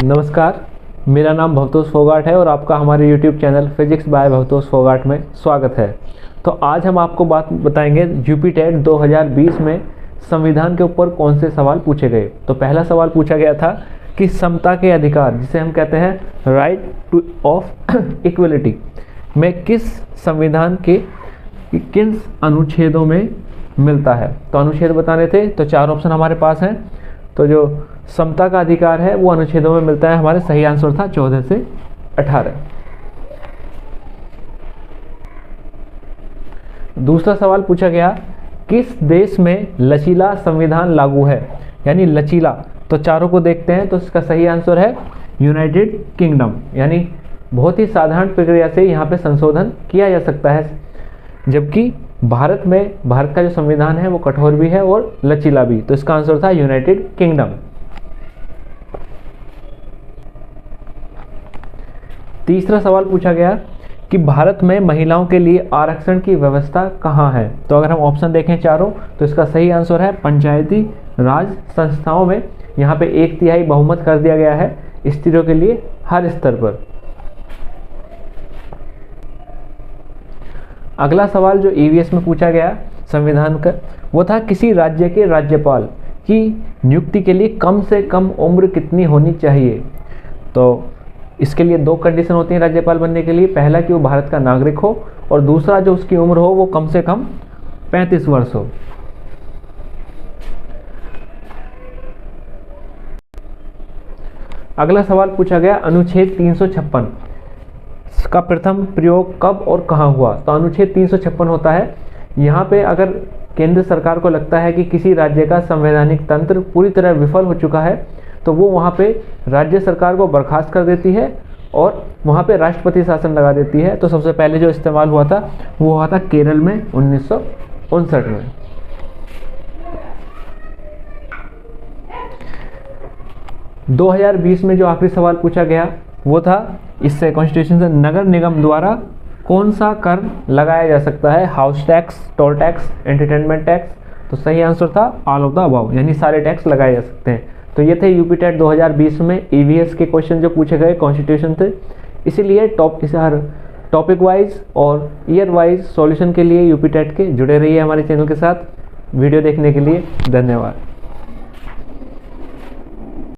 नमस्कार, मेरा नाम भवतोष फोगाट है और आपका हमारे YouTube channel physics by Bhavtosh Phogat में स्वागत है। तो आज हम आपको बात बताएंगे यूपी टेट 2020 में संविधान के ऊपर कौन से सवाल पूछे गए। तो पहला सवाल पूछा गया था कि समता के अधिकार, जिसे हम कहते हैं राइट टू ऑफ इक्वलिटी, में किस संविधान के किन अनुच्छेदों में मिलता है। तो अनुच्छेद बताने थे, तो 4 ऑप्शन हमारे पास हैं। तो जो समता का अधिकार है वो अनुच्छेदों में मिलता है। हमारे सही आंसर था 14 से 18। दूसरा सवाल पूछा गया, किस देश में लचीला संविधान लागू है, यानी लचीला। तो चारों को देखते हैं, तो इसका सही आंसर है यूनाइटेड किंगडम, यानी बहुत ही साधारण प्रक्रिया से यहाँ पे संशोधन किया जा सकता है। जबकि भारत का जो संविधान है वो कठोर भी है और लचीला भी। तो इसका आंसर था यूनाइटेड किंगडम। तीसरा सवाल पूछा गया कि भारत में महिलाओं के लिए आरक्षण की व्यवस्था कहाँ है। तो अगर हम ऑप्शन देखें चारों, तो इसका सही आंसर है पंचायती राज संस्थाओं में। यहाँ पे 1/3 बहुमत कर दिया गया है स्त्रियों के लिए हर स्तर पर। अगला सवाल जो ईवीएस में पूछा गया संविधान का, वो था किसी राज्य के राज्यपाल की नियुक्ति के लिए कम से कम उम्र कितनी होनी चाहिए। तो इसके लिए 2 कंडीशन होती हैं राज्यपाल बनने के लिए। पहला कि वो भारत का नागरिक हो, और दूसरा जो उसकी उम्र हो वो कम से कम 35 वर्ष हो। अगला सवाल पूछा गया अनुच्छेद 356 का प्रथम प्रयोग कब और कहाँ हुआ। तो अनुच्छेद 356 होता है, यहाँ पे अगर केंद्र सरकार को लगता है कि किसी राज्य का संवैधानिक तंत्र पूरी तरह विफल हो चुका है, तो वो वहाँ पे राज्य सरकार को बर्खास्त कर देती है और वहाँ पे राष्ट्रपति शासन लगा देती है। तो सबसे पहले जो इस्तेमाल हुआ था वो हुआ था केरल में 1959 में। – 2020 में जो आखिरी सवाल पूछा गया वो था, इससे कॉन्स्टिट्यूशन से नगर निगम द्वारा कौन सा कर लगाया जा सकता है। House tax, toll tax, entertainment tax. तो सही आंसर था ऑल ऑफ द अबव, यानी सारे टैक्स लगाए जा सकते हैं। तो ये थे यूपी टेट 2020 में ईवीएस के क्वेश्चन जो पूछे गए कॉन्स्टिट्यूशन से। इसीलिए टॉपिक वाइज और ईयर वाइज सॉल्यूशन के लिए यूपी टेट के जुड़े रहिए हमारे चैनल के साथ। वीडियो देखने के लिए धन्यवाद।